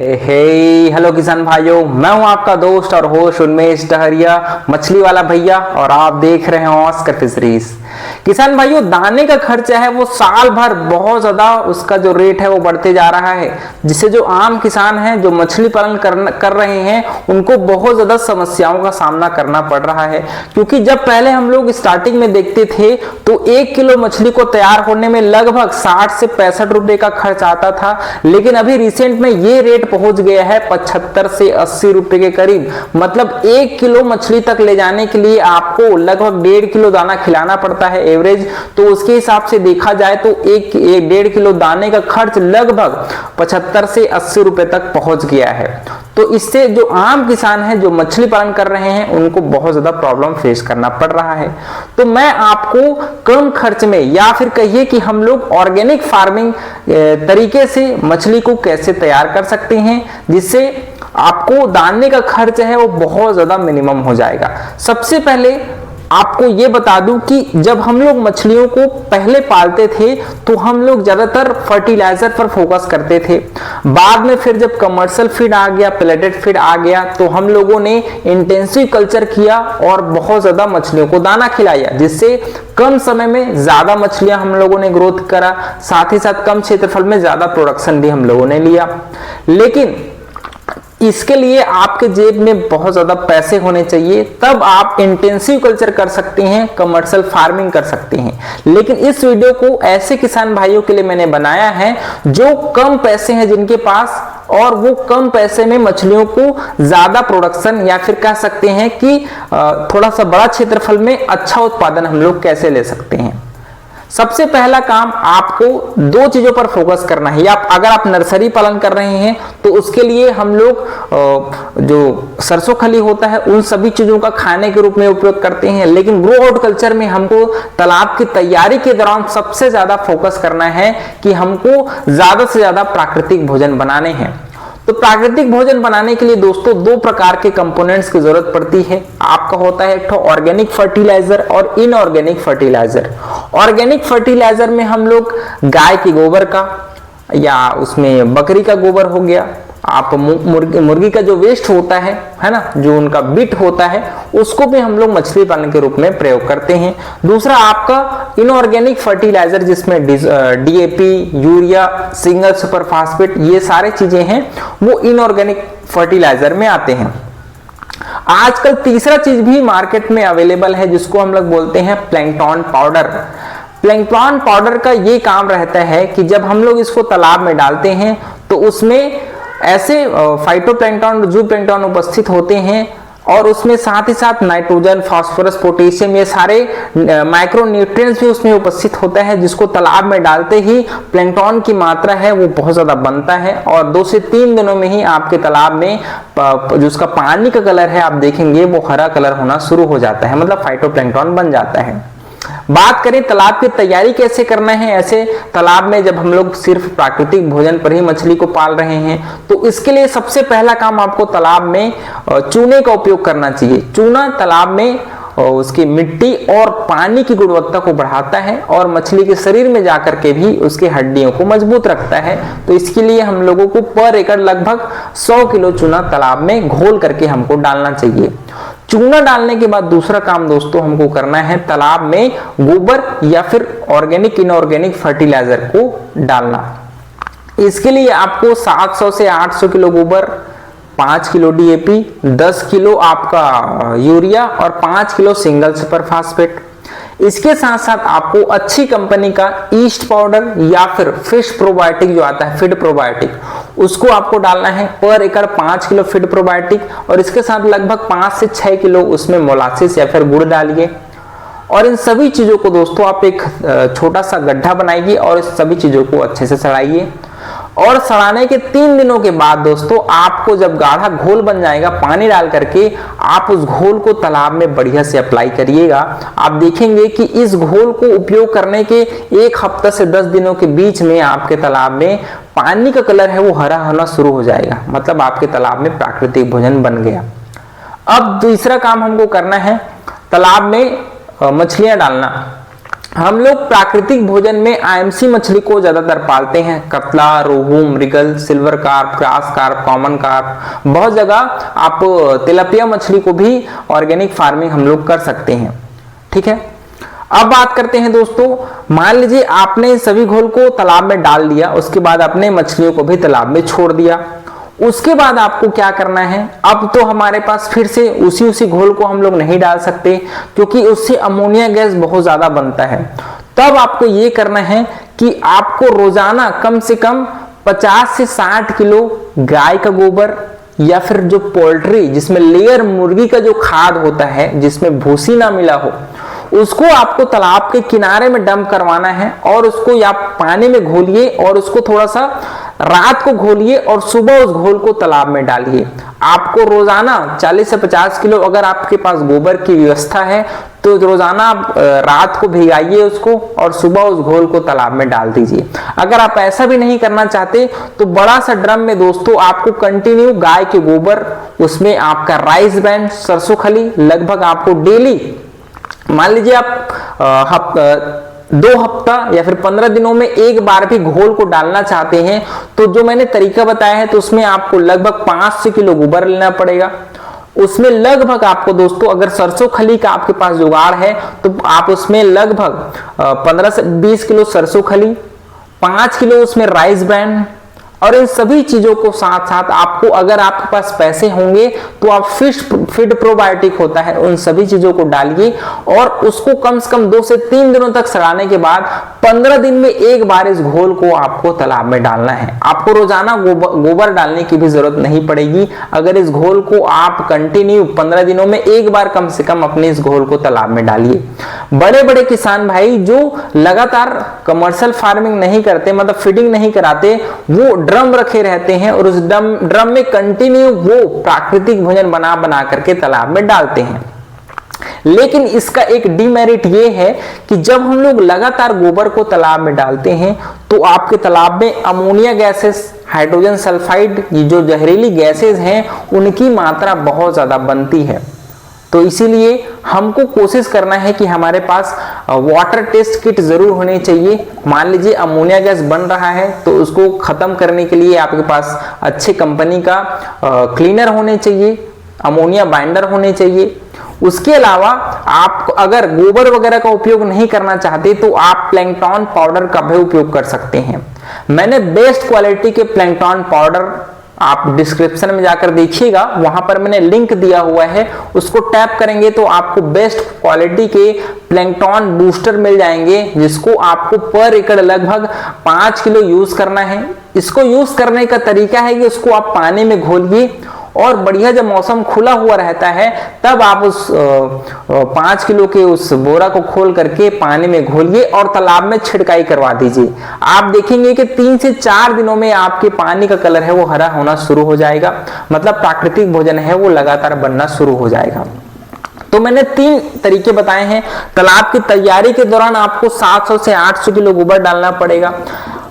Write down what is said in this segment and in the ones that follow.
Hello किसान भाइयों, मैं हूं आपका दोस्त और होस्ट उन्मेष डहरिया, मछली वाला भैया, और आप देख रहे हैं ऑस्कर फिशरीज। किसान भाइयों, दाने का खर्चा है वो साल भर बहुत ज्यादा उसका जो रेट है वो बढ़ते जा रहा है, जिससे जो आम किसान हैं जो मछली पालन कर रहे हैं उनको बहुत ज्यादा समस्याओं का सामना करना पड़ रहा है। क्योंकि जब पहले हम लोग स्टार्टिंग में देखते थे तो 1 किलो मछली को तैयार होने में लगभग 60 से 65 रुपए का खर्च आता था, लेकिन अभी रिसेंट में ये रेट पहुंच गया है 75 से 80 रुपए के करीब। मतलब 1 किलो मछली तक ले जाने के लिए आपको लगभग 1.5 किलो दाना खिलाना पड़ता है एवरेज। तो उसके हिसाब से देखा जाए तो 1.5 किलो दाने का खर्च लगभग 75 से 80 रुपए तक पहुंच गया है। तो इससे जो आम किसान हैं जो मछली पालन कर रहे हैं उनको बहुत ज्यादा प्रॉब्लम फेस करना पड़ रहा है। तो मैं आपको कम खर्च में, या फिर कहिए कि हम लोग ऑर्गेनिक फार्मिंग तरीके से मछली को कैसे तैयार कर सकते हैं, जिससे आपको दाने का खर्च है वो बहुत ज्यादा मिनिमम हो जाएगा। सबसे पहले आपको ये बता दूं कि जब हम लोग मछलियों को पहले पालते थे तो हम लोग ज्यादातर फर्टिलाइजर पर फोकस करते थे। बाद में फिर जब कमर्शियल फीड आ गया, प्लेटेड फीड आ गया, तो हम लोगों ने इंटेंसिव कल्चर किया और बहुत ज्यादा मछलियों को दाना खिलाया, जिससे कम समय में ज्यादा मछलियां हम लोगों ने ग्रोथ करा, साथ ही साथ कम क्षेत्रफल में ज्यादा प्रोडक्शन भी हम लोगों ने लिया। लेकिन इसके लिए आपके जेब में बहुत ज्यादा पैसे होने चाहिए, तब आप इंटेंसिव कल्चर कर सकते हैं, कमर्शियल फार्मिंग कर सकते हैं। लेकिन इस वीडियो को ऐसे किसान भाइयों के लिए मैंने बनाया है जो कम पैसे हैं जिनके पास, और वो कम पैसे में मछलियों को ज्यादा प्रोडक्शन, या फिर कह सकते हैं कि थोड़ा सा बड़ा क्षेत्रफल में अच्छा उत्पादन हम लोग कैसे ले सकते हैं। सबसे पहला काम आपको 2 चीजों पर फोकस करना है। अगर आप नर्सरी पालन कर रहे हैं तो उसके लिए हम लोग जो सरसों खली होता है उन सभी चीजों का खाने के रूप में उपयोग करते हैं। लेकिन ग्रो आउट कल्चर में हमको तालाब की तैयारी के दौरान सबसे ज्यादा फोकस करना है कि हमको ज्यादा से ज्यादा प्राकृतिक भोजन बनाने हैं। तो प्राकृतिक भोजन बनाने के लिए दोस्तों 2 प्रकार के कंपोनेंट्स की जरूरत पड़ती है। आपका होता है एक तो ऑर्गेनिक फर्टिलाइजर और इनऑर्गेनिक फर्टिलाइजर। ऑर्गेनिक फर्टिलाइजर में हम लोग गाय के गोबर का, या उसमें बकरी का गोबर हो गया, आप मुर्गी का जो वेस्ट होता है ना, जो उनका बिट होता है, उसको भी हम लोग मछली पालन के रूप में प्रयोग करते हैं। दूसरा आपका इनऑर्गेनिक फर्टिलाइजर, जिसमें DAP, urea, single super phosphate, ये सारे चीजें हैं वो इनऑर्गेनिक फर्टिलाइजर में आते हैं। आजकल तीसरा चीज भी मार्केट में अवेलेबल है जिसको हम लोग बोलते हैं प्लैंकटन पाउडर। प्लैंकटन पाउडर का ये काम रहता है कि जब हम लोग इसको तालाब में डालते हैं तो उसमें ऐसे फाइटोप्लैंकटन, जूप्लैंकटन उपस्थित होते हैं, और उसमें साथ ही साथ नाइट्रोजन, फास्फोरस, पोटेशियम, ये सारे माइक्रो न्यूट्रिएंट्स भी उसमें उपस्थित होता है, जिसको तालाब में डालते ही प्लैंकटन की मात्रा है वो बहुत ज्यादा बनता है, और 2 से 3 दिनों में ही आपके तालाब में जो उसका पानी का कलर है आप देखेंगे वो हरा कलर होना शुरू हो जाता है, मतलब फाइटोप्लैंकटन बन जाता है। बात करें तालाब की तैयारी कैसे करना है ऐसे तालाब में जब हम लोग सिर्फ प्राकृतिक भोजन पर ही मछली को पाल रहे हैं, तो इसके लिए सबसे पहला काम आपको तालाब में चूने का उपयोग करना चाहिए। चूना तालाब में उसकी मिट्टी और पानी की गुणवत्ता को बढ़ाता है और मछली के शरीर में जाकर के भी उसकी हड्डियों को मजबूत रखता है। तो इसके लिए हम लोगों को पर एकड़ लगभग 100 किलो चूना तालाब में घोल करके हमको डालना चाहिए। चूना डालने के बाद दूसरा काम दोस्तों हमको करना है तालाब में गोबर या फिर ऑर्गेनिक इनऑर्गेनिक फर्टिलाइजर को डालना। इसके लिए आपको 700 से 800 किलो गोबर, 5 किलो डीएपी, 10 किलो आपका यूरिया और 5 किलो सिंगल सुपर फास्फेट। इसके साथ साथ आपको अच्छी कंपनी का ईस्ट पाउडर या फिर फिश प्रोबायोटिक जो आता है, फीड प्रोबायोटिक, उसको आपको डालना है। पर एकड़ 5 किलो फीड प्रोबायोटिक, और इसके साथ लगभग 5 से 6 किलो उसमें मोलासिस या फिर गुड़ डालिए। और इन सभी चीजों को दोस्तों आप एक छोटा सा गड्ढा बनाइए और इस सभी चीजों को अच्छे से सड़ाइए। और सड़ाने के 3 दिनों के बाद दोस्तों आपको जब गाढ़ा घोल बन जाएगा, पानी डाल करके आप उस घोल को तालाब में बढ़िया से अप्लाई करिएगा। आप देखेंगे कि इस घोल को उपयोग करने के 1 हफ्ता से 10 दिनों के बीच में आपके तालाब में पानी का कलर है वो हरा होना शुरू हो जाएगा, मतलब आपके तालाब में प्राकृतिक भोजन बन गया। अब दूसरा काम हमको करना है तालाब में मछलियां डालना। हम लोग प्राकृतिक भोजन में आईएमसी मछली को ज्यादातर पालते हैं। Catla, rohu, mrigal, silver carp, grass carp, common carp, बहुत जगह आप तिलपिया मछली को भी ऑर्गेनिक फार्मिंग हम लोग कर सकते हैं। ठीक है, अब बात करते हैं दोस्तों, मान लीजिए आपने सभी घोल को तालाब में डाल दिया, उसके बाद अपने मछलियों को भी तालाब में छोड़ दिया। उसके बाद आपको क्या करना है, अब तो हमारे पास फिर से उसी घोल को हम लोग नहीं डाल सकते क्योंकि उससे अमोनिया गैस बहुत ज्यादा बनता है। तब आपको ये करना है कि आपको रोजाना कम से कम 50 से 60 किलो गाय का गोबर या फिर जो पोल्ट्री जिसमें लेयर मुर्गी का जो खाद होता है जिसमें भूसी ना मिला हो, उसको आपको तालाब के किनारे में डंप करवाना है और उसको या पानी में घोलिए और उसको थोड़ा सा रात को घोलिए और सुबह उस घोल को तालाब में डालिए। आपको रोजाना 40 से 50 किलो अगर आपके पास गोबर की व्यवस्था है तो रोजाना रात को भिगाइए उसको और सुबह उस घोल को तालाब में डाल दीजिए। अगर आप ऐसा भी नहीं करना चाहते तो बड़ा सा ड्रम में दोस्तों आपको कंटिन्यू गाय के गोबर, उसमें आपका राइस ब्रान, सरसों खली लगभग आपको डेली, मान लीजिए आप 2 हफ्ता या फिर 15 दिनों में एक बार भी घोल को डालना चाहते हैं तो जो मैंने तरीका बताया है तो उसमें आपको लगभग 500 किलो गोबर लेना पड़ेगा। उसमें लगभग आपको दोस्तों अगर सरसों खली का आपके पास जुगाड़ है तो आप उसमें लगभग 15 से 20 किलो सरसों खली, 5 किलो उसमें राइस ब्रान और इन सभी चीजों को साथ साथ आपको, अगर आपके पास पैसे होंगे तो आप फिश फीड प्रोबायोटिक होता है उन सभी चीजों को डालिए और उसको कम से कम 2 से 3 दिनों तक सड़ाने के बाद 15 दिन में एक बार इस घोल को आपको तालाब में डालना है। आपको रोजाना गोबर डालने की भी जरूरत नहीं पड़ेगी अगर इस घोल को आप कंटिन्यू 15 दिनों में एक बार कम से कम अपने इस घोल को तालाब में डालिए। बड़े बड़े किसान भाई जो लगातार कमर्शियल फार्मिंग नहीं करते, मतलब फीडिंग नहीं कराते, वो ड्रम रखे रहते हैं और उस ड्रम में कंटिन्यू वो प्राकृतिक भोजन बना बना करके तालाब में डालते हैं। लेकिन इसका एक डिमेरिट ये है कि जब हम लोग लगातार गोबर को तालाब में डालते हैं तो आपके तालाब में अमोनिया गैसेस, हाइड्रोजन सल्फाइड, ये जो जहरीली गैसेस हैं उनकी मात्रा बहुत ज्यादा बनती है। तो इसीलिए हमको कोशिश करना है कि हमारे पास वाटर टेस्ट किट जरूर होनी चाहिए। मान लीजिए अमोनिया गैस बन रहा है तो उसको खत्म करने के लिए आपके पास अच्छे कंपनी का क्लीनर होने चाहिए, अमोनिया बाइंडर होने चाहिए। उसके अलावा आप अगर गोबर वगैरह का उपयोग नहीं करना चाहते तो आप प्लैंकटन पाउडर का भी उपयोग कर सकते हैं। मैंने बेस्ट क्वालिटी के प्लैंकटन पाउडर, आप डिस्क्रिप्शन में जाकर देखिएगा, वहां पर मैंने लिंक दिया हुआ है, उसको टैप करेंगे तो आपको बेस्ट क्वालिटी के प्लैंकटन बूस्टर मिल जाएंगे जिसको आपको पर एकड़ लगभग 5 किलो यूज करना है। इसको यूज करने का तरीका है कि उसको आप पानी में घोलिए और बढ़िया जब मौसम खुला हुआ रहता है तब आप उस 5 किलो के उस बोरा को खोल करके पानी में घोलिए और तालाब में छिड़काई करवा दीजिए। आप देखेंगे कि 3 से 4 दिनों में आपके पानी का कलर है वो हरा होना शुरू हो जाएगा, मतलब प्राकृतिक भोजन है वो लगातार बनना शुरू हो जाएगा। तो मैंने 3 तरीके बताए हैं। तालाब की तैयारी के दौरान आपको 700 से 800 किलो गोबर डालना पड़ेगा।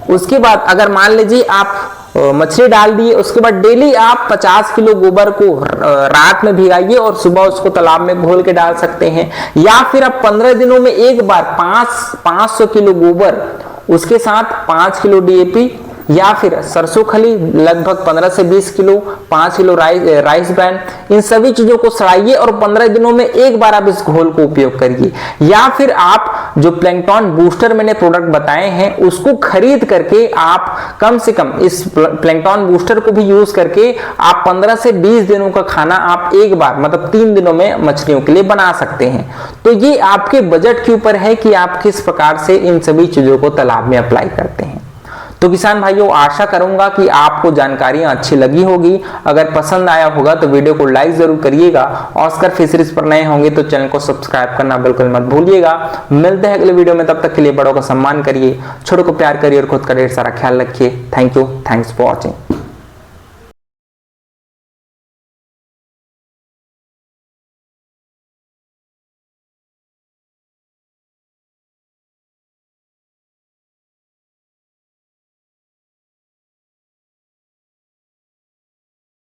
उसके बाद अगर मान लीजिए आप मछली डाल दिए, उसके बाद डेली आप 50 किलो गोबर को रात में भिगाइए और सुबह उसको तालाब में घोल के डाल सकते हैं। या फिर आप 15 दिनों में एक बार 500 किलो गोबर, उसके साथ 5 किलो डीएपी या फिर सरसों खली लगभग 15 से 20 किलो, 5 किलो राइस ब्रान, इन सभी चीजों को सड़ाइए और 15 दिनों में एक बार आप इस घोल को उपयोग करिए। या फिर आप जो प्लैंकटन बूस्टर मैंने प्रोडक्ट बताए हैं उसको खरीद करके आप कम से कम इस प्लैंकटन बूस्टर को भी यूज करके आप 15 से 20 दिनों का खाना आप एक बार, मतलब 3 दिनों में मछलियों के लिए बना सकते हैं। तो ये आपके बजट के ऊपर है कि आप किस प्रकार से इन सभी चीजों को तालाब में अप्लाई करते हैं। तो किसान भाइयों, आशा करूंगा कि आपको जानकारियां अच्छी लगी होगी। अगर पसंद आया होगा तो वीडियो को लाइक जरूर करिएगा। ऑस्कर फिशरीज पर नए होंगे तो चैनल को सब्सक्राइब करना बिल्कुल मत भूलिएगा। मिलते हैं अगले वीडियो में, तब तक के लिए बड़ों का सम्मान करिए, छोटों को प्यार करिए और खुद का ढेर सारा ख्याल रखिए। Thank you, thanks for watching.